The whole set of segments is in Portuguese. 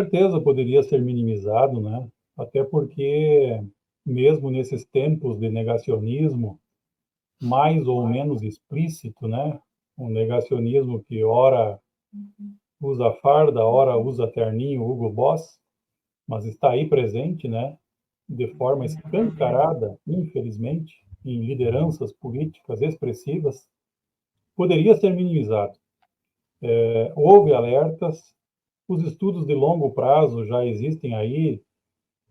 certeza poderia ser minimizado, né? Até porque, mesmo nesses tempos de negacionismo, mais ou menos explícito, né? Um negacionismo que ora usa farda, ora usa terninho Hugo Boss, mas está aí presente, né? De forma escancarada, infelizmente, em lideranças políticas expressivas, poderia ser minimizado. Houve alertas, os estudos de longo prazo já existem aí.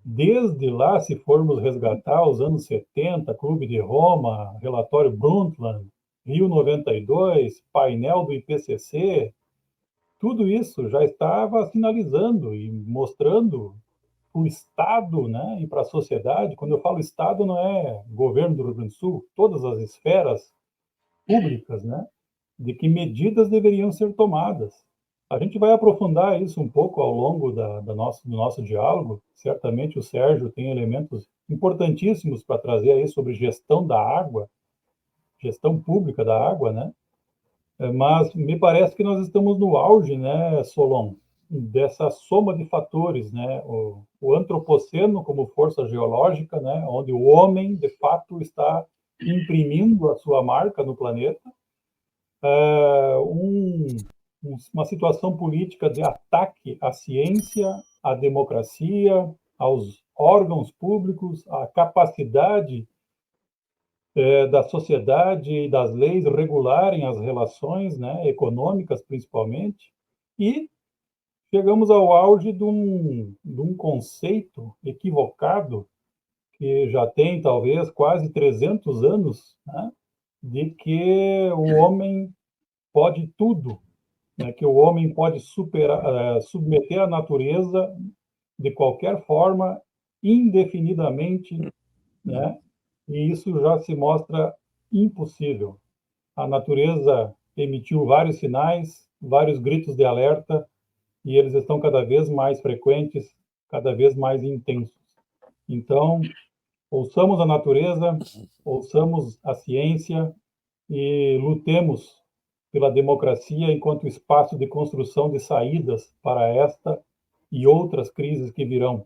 Desde lá, se formos resgatar os anos 70, Clube de Roma, relatório Brundtland, Rio 92, painel do IPCC, tudo isso já estava sinalizando e mostrando para o Estado, né, e para a sociedade. Quando eu falo Estado, não é governo do Rio Grande do Sul, todas as esferas públicas, né, de que medidas deveriam ser tomadas. A gente vai aprofundar isso um pouco ao longo do nosso diálogo. Certamente o Sérgio tem elementos importantíssimos para trazer aí sobre gestão da água, gestão pública da água, né? Mas me parece que nós estamos no auge, né, Solon, dessa soma de fatores, né? O antropoceno como força geológica, né, onde o homem, de fato, está imprimindo a sua marca no planeta, um, uma situação política de ataque à ciência, à democracia, aos órgãos públicos, à capacidade da sociedade e das leis regularem as relações, né, econômicas principalmente, e chegamos ao auge de um conceito equivocado que já tem talvez quase 300 anos, né, de que o homem pode tudo, né, que o homem pode submeter a natureza de qualquer forma, indefinidamente, né, e isso já se mostra impossível. A natureza emitiu vários sinais, vários gritos de alerta, e eles estão cada vez mais frequentes, cada vez mais intensos. Então, ouçamos a natureza, ouçamos a ciência e lutemos pela democracia enquanto espaço de construção de saídas para esta e outras crises que virão.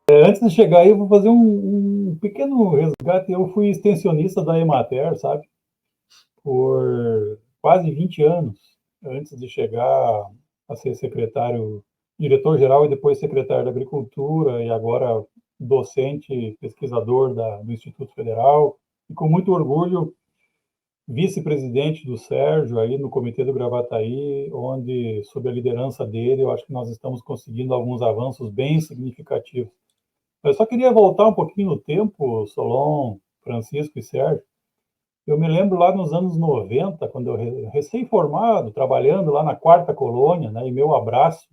Antes de chegar aí, eu vou fazer um pequeno resgate. Eu fui extensionista da Emater, sabe? Por quase 20 anos, antes de chegar a ser secretário, diretor-geral e depois secretário da Agricultura, e agora docente, pesquisador do Instituto Federal, e com muito orgulho, vice-presidente do Sérgio aí no Comitê do Gravataí, onde, sob a liderança dele, eu acho que nós estamos conseguindo alguns avanços bem significativos. Eu só queria voltar um pouquinho no tempo, Solon, Francisco e Sérgio. Eu me lembro lá nos anos 90, quando eu recém-formado, trabalhando lá na Quarta Colônia, né, e meu abraço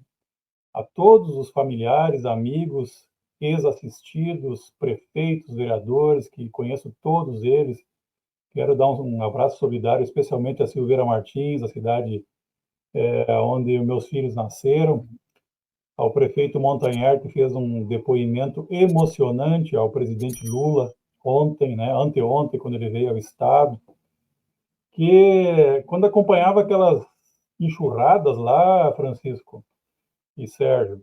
a todos os familiares, amigos, ex-assistidos, prefeitos, vereadores, que conheço todos eles. Quero dar um abraço solidário, especialmente a Silveira Martins, a cidade onde meus filhos nasceram, ao prefeito Montanher, que fez um depoimento emocionante ao presidente Lula ontem, né, anteontem, quando ele veio ao Estado, que quando acompanhava aquelas enxurradas lá, Francisco e Sérgio,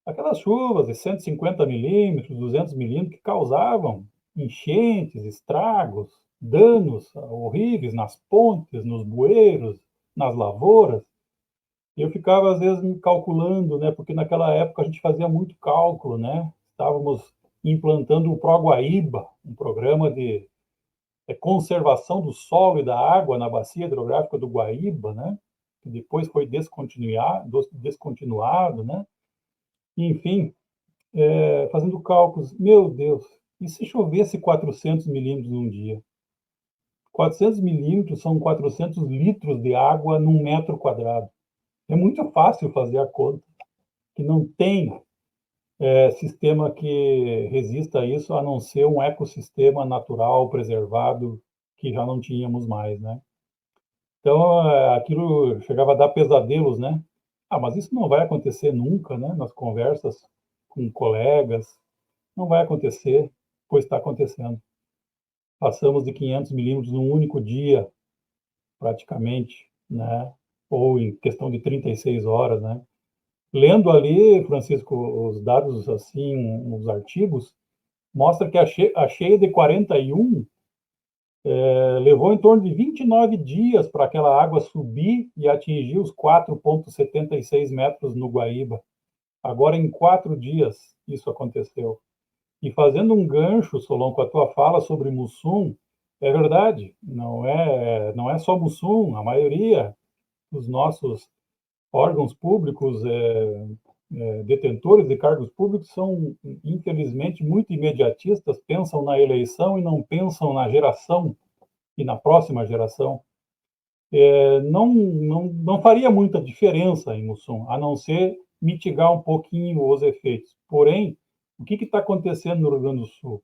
aquelas chuvas de 150 milímetros, 200 milímetros, que causavam enchentes, estragos, danos horríveis nas pontes, nos bueiros, nas lavouras. Eu ficava, às vezes, me calculando, né? Porque naquela época a gente fazia muito cálculo, né? Estávamos implantando o Proguaíba, um programa de conservação do solo e da água na bacia hidrográfica do Guaíba, né? Que depois foi descontinuado, né? Enfim, fazendo cálculos, meu Deus, e se chovesse 400 milímetros num dia? 400 milímetros são 400 litros de água num metro quadrado. É muito fácil fazer a conta, que não tem sistema que resista a isso, a não ser um ecossistema natural preservado que já não tínhamos mais, né? Então, aquilo chegava a dar pesadelos, né? Ah, mas isso não vai acontecer nunca, né? Nas conversas com colegas, não vai acontecer, pois está acontecendo. Passamos de 500 milímetros num único dia, praticamente, né? Ou em questão de 36 horas, né? Lendo ali, Francisco, os dados, assim, os artigos, mostra que a cheia de 41 levou em torno de 29 dias para aquela água subir e atingir os 4,76 metros no Guaíba. Agora, em 4 dias, isso aconteceu. E fazendo um gancho, Solon, com a tua fala sobre Mussum, é verdade, não é só Mussum, a maioria dos nossos órgãos públicos, detentores de cargos públicos, são, infelizmente, muito imediatistas, pensam na eleição e não pensam na geração e na próxima geração. Não faria muita diferença em Mussum, a não ser mitigar um pouquinho os efeitos. Porém, o que está acontecendo no Rio Grande do Sul?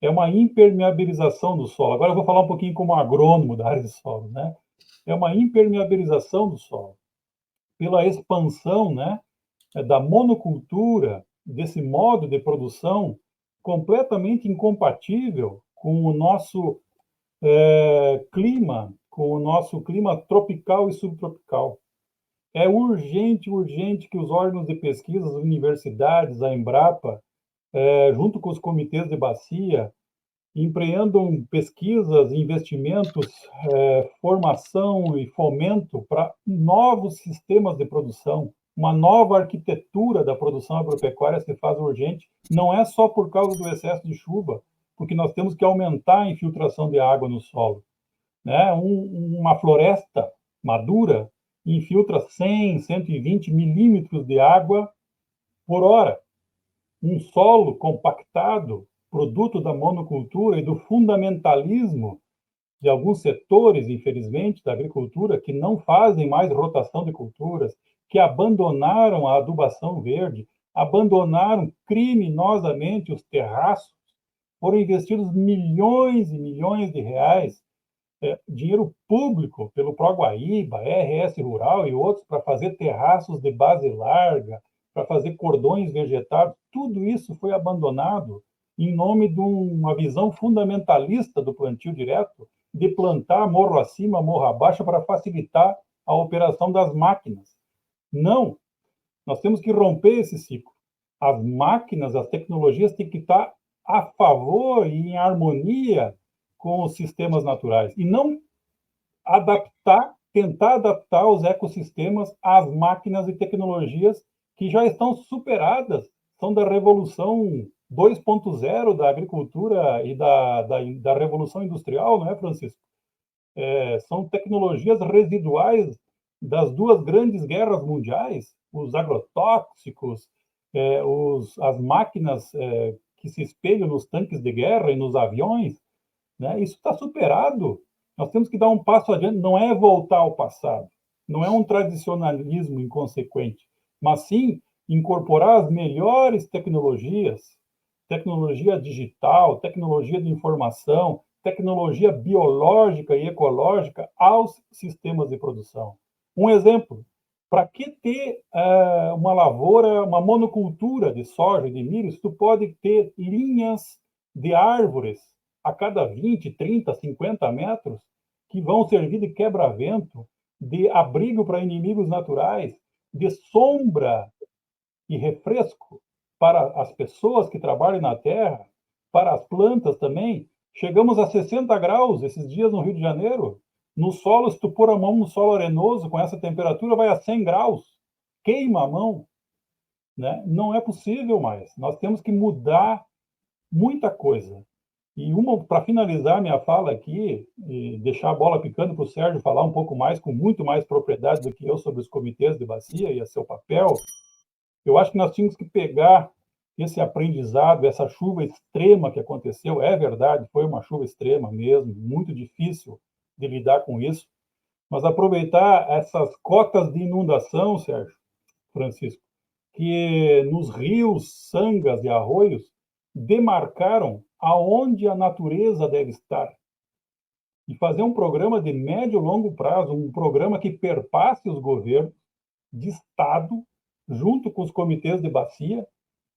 É uma impermeabilização do solo. Agora eu vou falar um pouquinho como agrônomo da área de solo, né? É uma impermeabilização do solo pela expansão, né, da monocultura, desse modo de produção completamente incompatível com o nosso clima, com o nosso clima tropical e subtropical. É urgente, urgente que os órgãos de pesquisa, as universidades, a Embrapa, junto com os comitês de bacia, empreendam pesquisas, investimentos, formação e fomento para novos sistemas de produção, uma nova arquitetura da produção agropecuária se faz urgente, não é só por causa do excesso de chuva, porque nós temos que aumentar a infiltração de água no solo. Né? Uma floresta madura infiltra 100, 120 milímetros de água por hora. Um solo compactado, produto da monocultura e do fundamentalismo de alguns setores, infelizmente, da agricultura, que não fazem mais rotação de culturas, que abandonaram a adubação verde, abandonaram criminosamente os terraços, foram investidos milhões e milhões de reais, dinheiro público pelo Proguaíba, RS Rural e outros, para fazer terraços de base larga, para fazer cordões vegetados, tudo isso foi abandonado em nome de uma visão fundamentalista do plantio direto, de plantar morro acima, morro abaixo, para facilitar a operação das máquinas. Não, nós temos que romper esse ciclo. As máquinas, as tecnologias têm que estar a favor e em harmonia com os sistemas naturais, e não tentar adaptar os ecossistemas às máquinas e tecnologias que já estão superadas, são da revolução 2.0 da agricultura e da revolução industrial, não é, Francisco? São tecnologias residuais das duas grandes guerras mundiais, os agrotóxicos, as máquinas que se espelham nos tanques de guerra e nos aviões, né? Isso está superado. Nós temos que dar um passo adiante, não é voltar ao passado, não é um tradicionalismo inconsequente, mas sim incorporar as melhores tecnologias, tecnologia digital, tecnologia de informação, tecnologia biológica e ecológica aos sistemas de produção. Um exemplo, para que ter uma lavoura, uma monocultura de soja e de milho, se tu pode ter linhas de árvores a cada 20, 30, 50 metros, que vão servir de quebra-vento, de abrigo para inimigos naturais, de sombra e refresco para as pessoas que trabalham na terra, para as plantas também. Chegamos a 60 graus esses dias no Rio de Janeiro. No solo, se tu pôr a mão no solo arenoso com essa temperatura, vai a 100 graus. Queima a mão. Né? Não é possível mais. Nós temos que mudar muita coisa. E para finalizar minha fala aqui, e deixar a bola picando para o Sérgio falar um pouco mais, com muito mais propriedade do que eu, sobre os comitês de bacia e a seu papel, eu acho que nós tínhamos que pegar esse aprendizado, essa chuva extrema que aconteceu, é verdade, foi uma chuva extrema mesmo, muito difícil de lidar com isso, mas aproveitar essas cotas de inundação, Sérgio, Francisco, que nos rios, sangas e arroios demarcaram aonde a natureza deve estar. E fazer um programa de médio e longo prazo, um programa que perpasse os governos de Estado, junto com os comitês de bacia,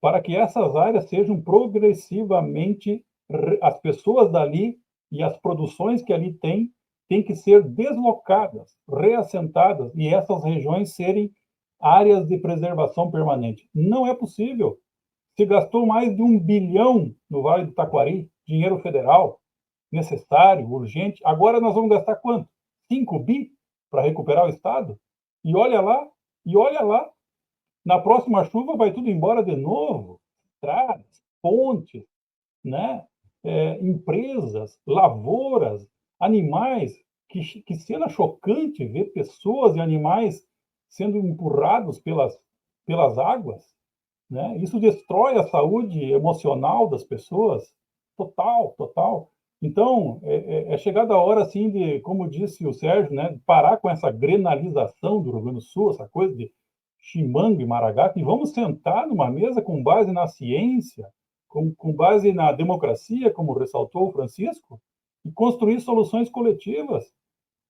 para que essas áreas sejam progressivamente, as pessoas dali e as produções que ali têm que ser deslocadas, reassentadas, e essas regiões serem áreas de preservação permanente. Não é possível. Se gastou mais de 1 bilhão no Vale do Taquari, dinheiro federal, necessário, urgente. Agora nós vamos gastar quanto? 5 bi para recuperar o Estado? E olha lá, na próxima chuva vai tudo embora de novo. Estradas, pontes, né? Empresas, lavouras, animais. Que cena chocante ver pessoas e animais sendo empurrados pelas águas, né? Isso destrói a saúde emocional das pessoas, total, total. Então, é chegada a hora, assim, de, como disse o Sérgio, né, parar com essa grenalização do Rio Grande do Sul, essa coisa de chimango e maragato, e vamos sentar numa mesa com base na ciência, com base na democracia, como ressaltou o Francisco, e construir soluções coletivas.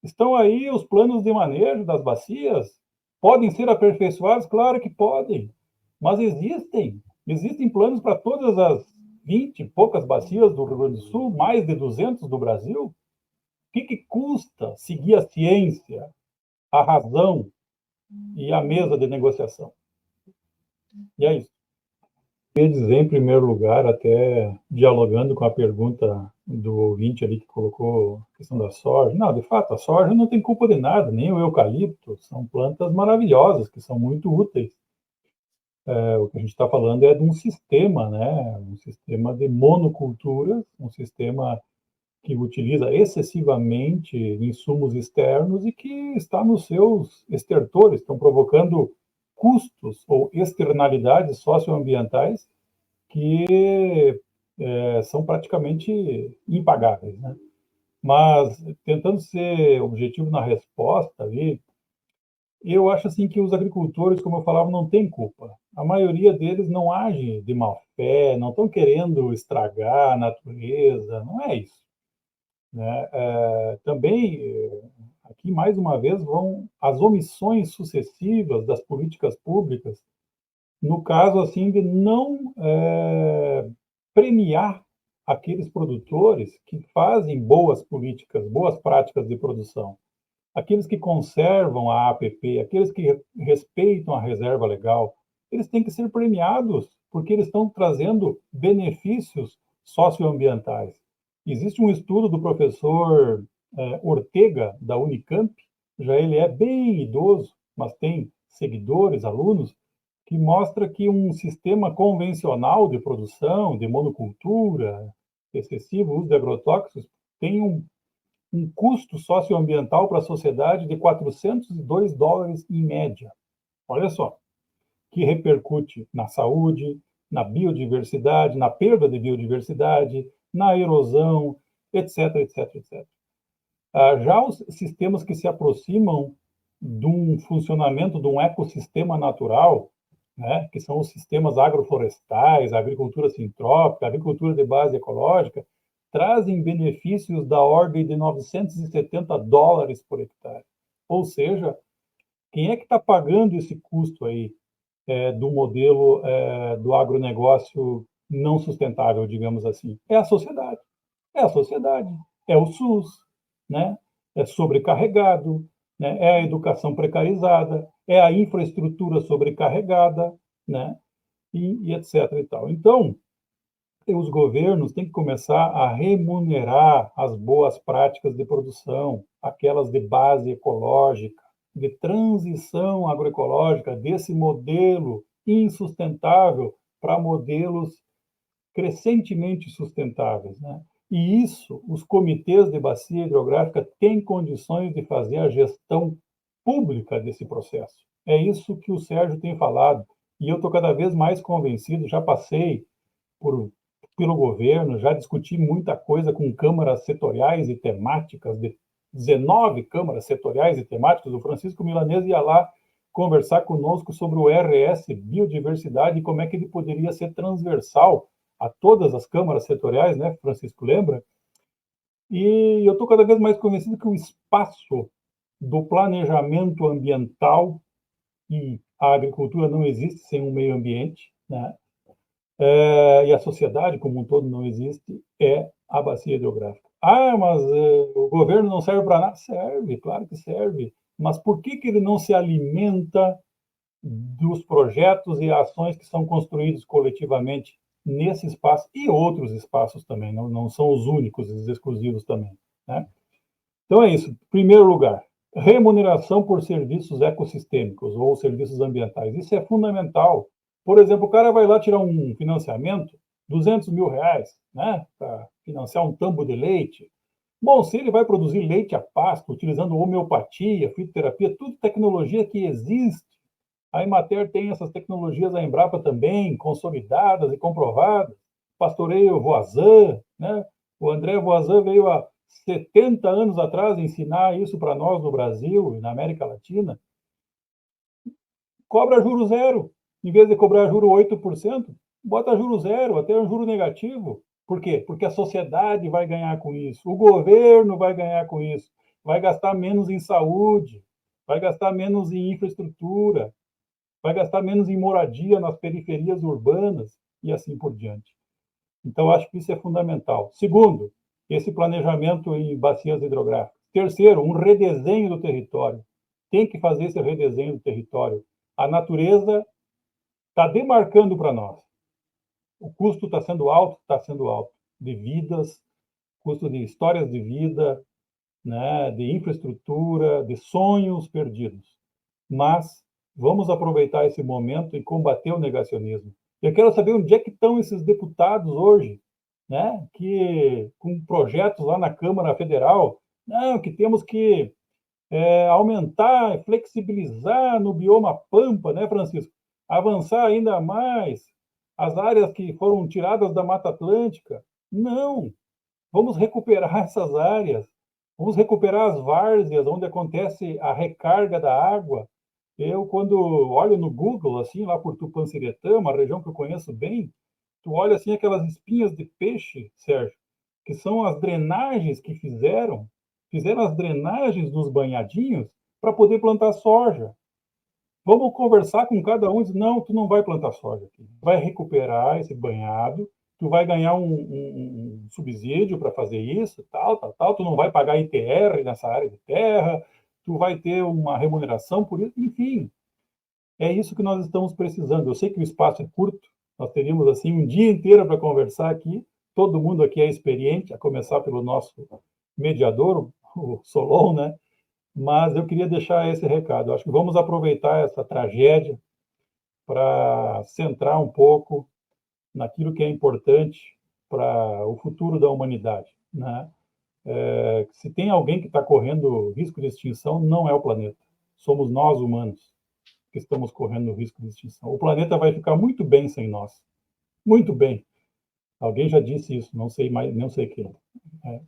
Estão aí os planos de manejo das bacias, podem ser aperfeiçoados? Claro que podem, mas existem planos para todas as 20 e poucas bacias do Rio Grande do Sul, mais de 200 do Brasil. O que custa seguir a ciência, a razão e a mesa de negociação? E é isso. Eu queria dizer, em primeiro lugar, até dialogando com a pergunta do ouvinte ali que colocou a questão da soja. Não, de fato, a soja não tem culpa de nada, nem o eucalipto. São plantas maravilhosas, que são muito úteis. O que a gente está falando é de um sistema, né? Um sistema de monocultura, um sistema que utiliza excessivamente insumos externos e que está nos seus estertores, estão provocando custos ou externalidades socioambientais que são praticamente impagáveis, né? Mas, tentando ser objetivo na resposta ali, eu acho assim que os agricultores, como eu falava, não têm culpa. A maioria deles não age de má fé, não estão querendo estragar a natureza, não é isso, né? Também, aqui mais uma vez, vão as omissões sucessivas das políticas públicas, no caso assim de não premiar aqueles produtores que fazem boas políticas, boas práticas de produção, aqueles que conservam a APP, aqueles que respeitam a reserva legal, eles têm que ser premiados, porque eles estão trazendo benefícios socioambientais. Existe um estudo do professor Ortega, da Unicamp, já ele é bem idoso, mas tem seguidores, alunos, que mostra que um sistema convencional de produção, de monocultura, excessivo uso de agrotóxicos, tem um custo socioambiental para a sociedade de $402 em média. Olha só, que repercute na saúde, na biodiversidade, na perda de biodiversidade, na erosão, etc, etc, etc. Já os sistemas que se aproximam de um funcionamento de um ecossistema natural, né, que são os sistemas agroflorestais, a agricultura sintrópica, a agricultura de base ecológica, trazem benefícios da ordem de $970 por hectare. Ou seja, quem é que está pagando esse custo aí do modelo do agronegócio não sustentável, digamos assim? É a sociedade. É a sociedade. É o SUS, né? É sobrecarregado, né? É a educação precarizada, é a infraestrutura sobrecarregada, né? E etc. E tal. Então, os governos têm que começar a remunerar as boas práticas de produção, aquelas de base ecológica, de transição agroecológica, desse modelo insustentável para modelos crescentemente sustentáveis, né? E isso, os comitês de bacia hidrográfica têm condições de fazer a gestão pública desse processo. É isso que o Sérgio tem falado, e eu estou cada vez mais convencido, já passei por, pelo governo, já discuti muita coisa com câmaras setoriais e temáticas, de 19 câmaras setoriais e temáticas. O Francisco Milanese ia lá conversar conosco sobre o RS Biodiversidade e como é que ele poderia ser transversal a todas as câmaras setoriais, né, Francisco, lembra? E eu estou cada vez mais convencido que o espaço do planejamento ambiental, e a agricultura não existe sem um meio ambiente, né? E a sociedade como um todo não existe, é a bacia hidrográfica. Ah, mas o governo não serve para nada? Serve, claro que serve. Mas por que ele não se alimenta dos projetos e ações que são construídos coletivamente nesse espaço e outros espaços também, não são os únicos, os exclusivos também, né? Então é isso. Em primeiro lugar, remuneração por serviços ecossistêmicos ou serviços ambientais. Isso é fundamental. Por exemplo, o cara vai lá tirar um financiamento, R$ 200.000, né, para financiar um tambo de leite. Bom, se ele vai produzir leite a pasto, utilizando homeopatia, fitoterapia, tudo tecnologia que existe. A Emater tem essas tecnologias, a Embrapa também, consolidadas e comprovadas. Pastoreio Voisin, né? O André Voisin veio há 70 anos atrás ensinar isso para nós no Brasil e na América Latina. Cobra juro zero. Em vez de cobrar juro 8%, bota juro zero, até um juro negativo. Por quê? Porque a sociedade vai ganhar com isso, o governo vai ganhar com isso, vai gastar menos em saúde, vai gastar menos em infraestrutura, vai gastar menos em moradia nas periferias urbanas e assim por diante. Então, acho que isso é fundamental. Segundo, esse planejamento em bacias hidrográficas. Terceiro, um redesenho do território. Tem que fazer esse redesenho do território. A natureza está demarcando para nós. O custo está sendo alto, de vidas, custo de histórias de vida, né, de infraestrutura, de sonhos perdidos. Mas vamos aproveitar esse momento e combater o negacionismo. Eu quero saber onde é que estão esses deputados hoje, né, que com projetos lá na Câmara Federal, não, que temos que aumentar, flexibilizar no bioma Pampa, né, Francisco? Avançar ainda mais as áreas que foram tiradas da Mata Atlântica. Não, vamos recuperar essas áreas, vamos recuperar as várzeas onde acontece a recarga da água. Eu, quando olho no Google, assim, lá por Tupanciretã, uma região que eu conheço bem, tu olha, assim, aquelas espinhas de peixe, Sérgio, que são as drenagens que fizeram as drenagens dos banhadinhos para poder plantar soja. Vamos conversar com cada um e dizer, não, tu não vai plantar soja aqui. Vai recuperar esse banhado, tu vai ganhar um subsídio para fazer isso, tal, tal, tal. Tu não vai pagar ITR nessa área de terra, tu vai ter uma remuneração por isso. Enfim, é isso que nós estamos precisando. Eu sei que o espaço é curto, nós teríamos assim um dia inteiro para conversar aqui. Todo mundo aqui é experiente, a começar pelo nosso mediador, o Solon, né? Mas eu queria deixar esse recado. Eu acho que vamos aproveitar essa tragédia para centrar um pouco naquilo que é importante para o futuro da humanidade, né? Se tem alguém que está correndo risco de extinção, não é o planeta. Somos nós, humanos, que estamos correndo risco de extinção. O planeta vai ficar muito bem sem nós. Muito bem. Alguém já disse isso, não sei mais, não sei quem.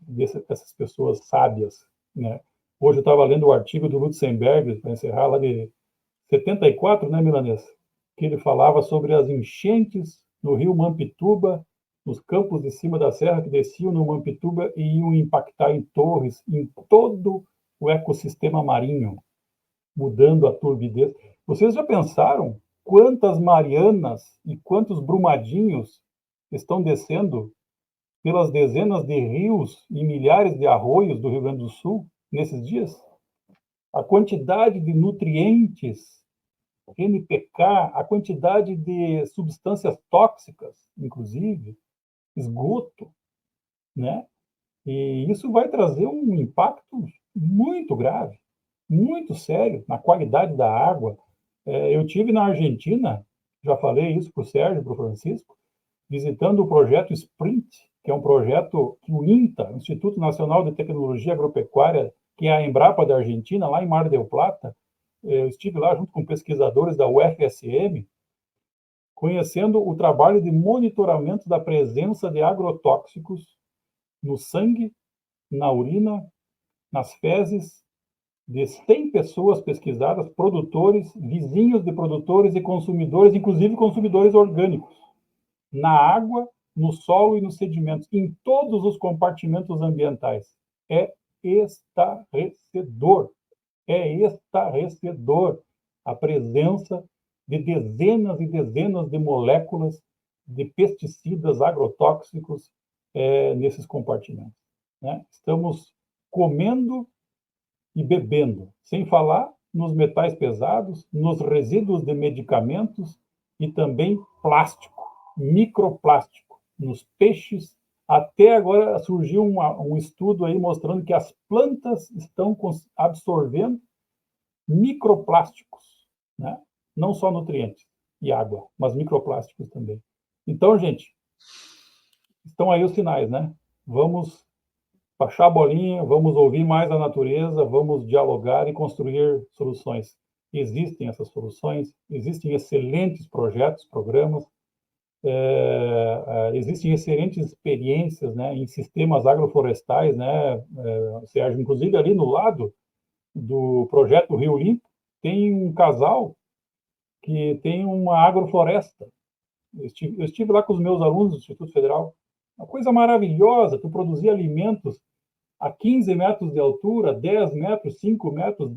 Dessas pessoas sábias, né? Hoje eu estava lendo o artigo do Lutzenberg, para encerrar, lá de 74, né, Milanês? Que ele falava sobre as enchentes no rio Mampituba, nos campos de cima da serra que desciam no Mampituba e iam impactar em Torres, em todo o ecossistema marinho, mudando a turbidez. Vocês já pensaram quantas Marianas e quantos Brumadinhos estão descendo pelas dezenas de rios e milhares de arroios do Rio Grande do Sul nesses dias? A quantidade de nutrientes, NPK, a quantidade de substâncias tóxicas, inclusive, esgoto, né? E isso vai trazer um impacto muito grave, muito sério na qualidade da água. Eu tive na Argentina, já falei isso para o Sérgio, para o Francisco, visitando o projeto Sprint, que é um projeto que o INTA, Instituto Nacional de Tecnologia Agropecuária, que é a Embrapa da Argentina, lá em Mar del Plata, eu estive lá junto com pesquisadores da UFSM, conhecendo o trabalho de monitoramento da presença de agrotóxicos no sangue, na urina, nas fezes de 100 pessoas pesquisadas, produtores, vizinhos de produtores e consumidores, inclusive consumidores orgânicos, na água, no solo e nos sedimentos, em todos os compartimentos ambientais. É estarrecedor. É estarrecedor a presença de dezenas e dezenas de moléculas de pesticidas agrotóxicos nesses compartimentos, né? Estamos comendo e bebendo, sem falar nos metais pesados, nos resíduos de medicamentos e também plástico, microplástico, nos peixes. Até agora surgiu um estudo aí mostrando que as plantas estão absorvendo microplásticos, né? Não só nutrientes e água, mas microplásticos também. Então, gente, estão aí os sinais, né? Vamos baixar a bolinha, vamos ouvir mais a natureza, vamos dialogar e construir soluções. Existem essas soluções, existem excelentes projetos, programas, existem excelentes experiências, né, em sistemas agroflorestais, né, Sérgio, inclusive ali no lado do projeto Rio Limpo, tem um casal que tem uma agrofloresta. Eu estive lá com os meus alunos do Instituto Federal, uma coisa maravilhosa, tu produzir alimentos a 15 metros de altura, 10 metros, 5 metros,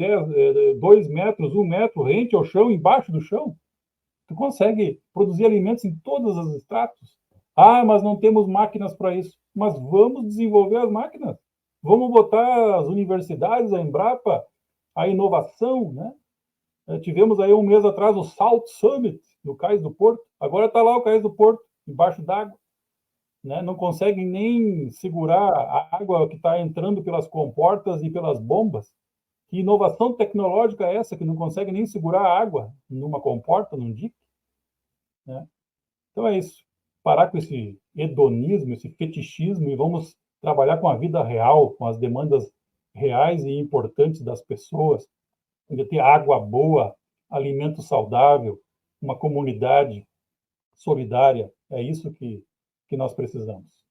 2 metros, 1 metro, rente ao chão, embaixo do chão. Tu consegue produzir alimentos em todos os estratos. Ah, mas não temos máquinas para isso. Mas vamos desenvolver as máquinas. Vamos botar as universidades, a Embrapa, a inovação, né? Tivemos aí um mês atrás o Salt Summit, no Cais do Porto. Agora está lá o Cais do Porto, embaixo d'água. Né? Não conseguem nem segurar a água que está entrando pelas comportas e pelas bombas. Que inovação tecnológica é essa que não consegue nem segurar a água numa comporta, num dique? Né? Então é isso. Parar com esse hedonismo, esse fetichismo e vamos trabalhar com a vida real, com as demandas reais e importantes das pessoas, de ter água boa, alimento saudável, uma comunidade solidária. É isso que nós precisamos.